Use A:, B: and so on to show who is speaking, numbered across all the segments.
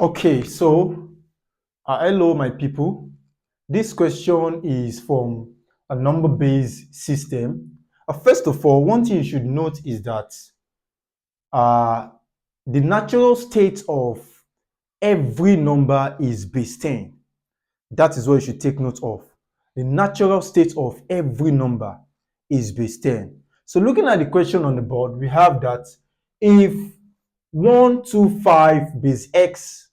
A: Okay, so hello, my people. This question is from a number-based system. First of all, one thing you should note is that uh, the natural state of every number is base 10. That is what you should take note of. The natural state of every number is base 10. So looking at the question on the board, we have that if 125 base x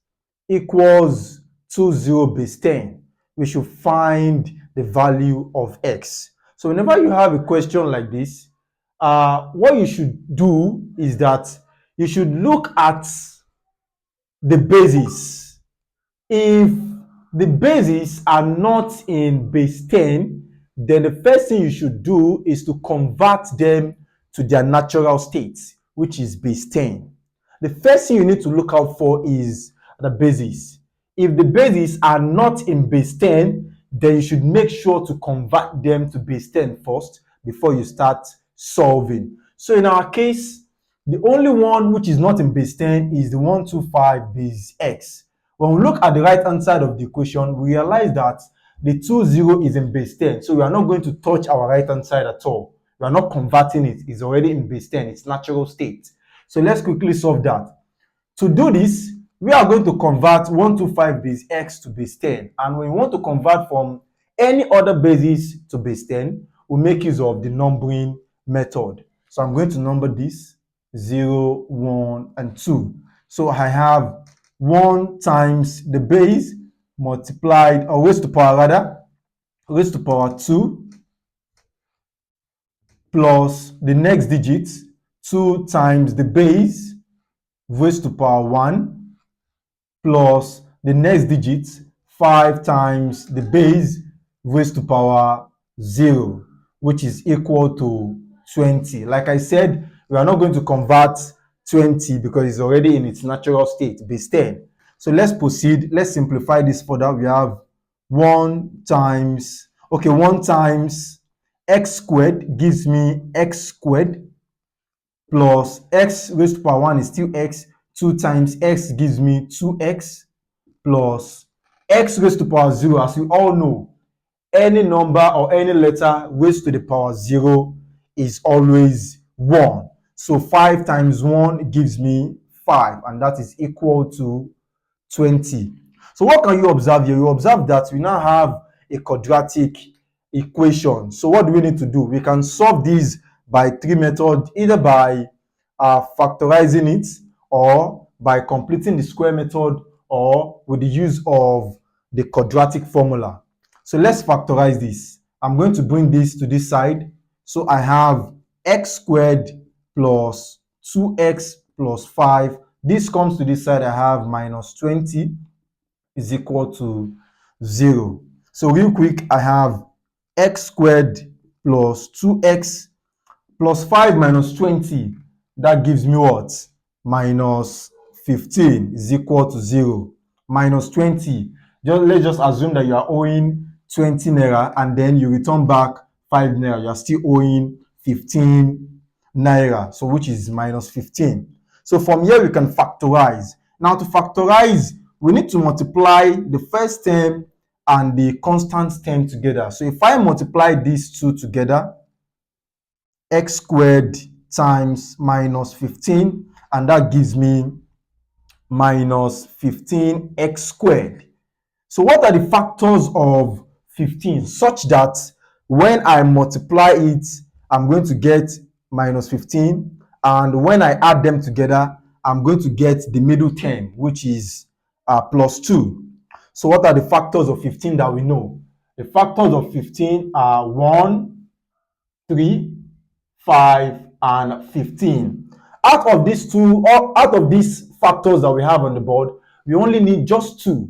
A: equals 20 base 10, we should find the value of x. So whenever you have a question like this, what you should do is that you should look at the bases. If the bases are not in base 10, then the first thing you should do is to convert them to their natural state, which is base 10. The first thing you need to look out for is the bases. If the bases are not in base 10, then you should make sure to convert them to base 10 first before you start solving. So in our case, the only one which is not in base 10 is the 125 base x. When we look at the right hand side of the equation, we realize that the 20 is in base 10. So we are not going to touch our right hand side at all. We are not converting it. It's already in base 10. It's natural state. So let's quickly solve that. To do this, we are going to convert 125 base x to base 10. And when we want to convert from any other basis to base 10, we make use of the numbering method. So I'm going to number this 0, 1, and 2. So I have 1 times the base multiplied, or raised to power rather, raised to power 2 plus the next digit, 2 times the base raised to power 1 plus the next digit, 5 times the base raised to power 0, which is equal to 20. Like I said, we are not going to convert 20 because it's already in its natural state, base 10. So let's proceed. Let's simplify this further. We have 1 times x squared gives me x squared plus x raised to power 1 is still x. 2 times x gives me 2x plus x raised to power 0. As we all know, any number or any letter raised to the power 0 is always 1. So 5 times 1 gives me 5, and that is equal to 20. So what can you observe here? You observe that we now have a quadratic equation. So what do we need to do? We can solve this by three methods, either by factorizing it, or by completing the square method, or with the use of the quadratic formula. So let's factorize this. I'm going to bring this to this side. So I have x squared plus 2x plus 5. This comes to this side. I have minus 20 is equal to 0. So real quick, I have x squared plus 2x plus 5 minus 20. That gives me what? Minus 15 is equal to 0. Minus 20. Let's just assume that you are owing 20 naira and then you return back 5 naira. You are still owing 15 naira. So which is minus 15. So from here we can factorize. Now to factorize, we need to multiply the first term and the constant term together. So if I multiply these two together, x squared times minus 15, and that gives me minus 15x squared. So what are the factors of 15 such that when I multiply it, I'm going to get minus 15, and when I add them together, I'm going to get the middle term, which is plus 2. So what are the factors of 15 that we know? The factors of 15 are 1, 3, 5, and 15. Out of these factors that we have on the board, we only need just 2,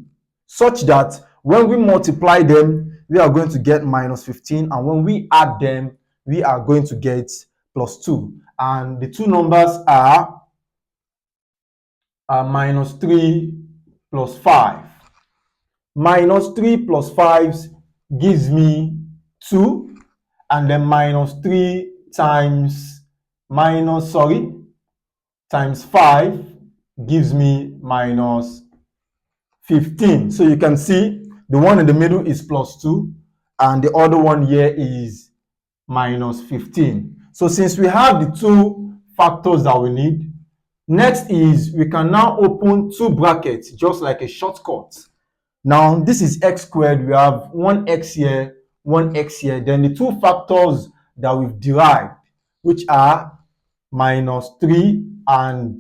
A: such that when we multiply them, we are going to get minus 15, and when we add them, we are going to get plus 2. And the two numbers are minus 3 plus 5. Minus 3 plus 5 gives me 2, and then minus 3 times 5 gives me minus 15. So you can see the one in the middle is plus 2 and the other one here is minus 15. So since we have the two factors that we need, next is we can now open two brackets just like a shortcut. Now this is x squared. We have one x here, one x here. Then the two factors that we've derived, which are minus 3 and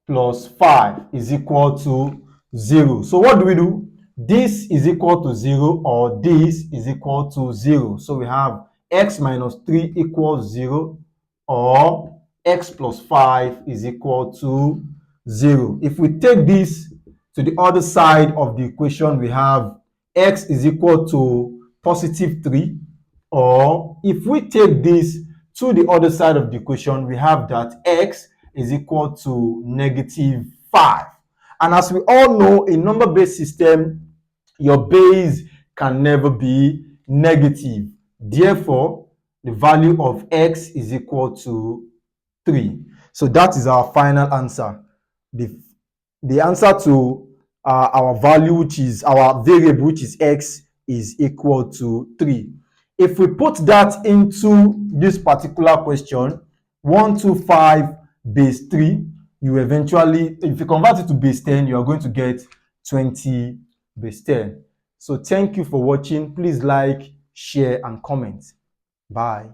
A: plus 5 is equal to 0. So what do? This is equal to 0 or this is equal to 0. So we have x minus 3 equals 0 or x plus 5 is equal to 0. If we take this to the other side of the equation, we have x is equal to positive 3, or if we take this to the other side of the equation, we have that x is equal to negative 5. And as we all know, in number-based system, your base can never be negative. Therefore, the value of x is equal to 3. So that is our final answer. The answer to our value, which is our variable, which is x, is equal to 3. If we put that into this particular question, 125 base 3, you eventually, if you convert it to base 10, you are going to get 20 base 10. So thank you for watching. Please like, share, and comment. Bye.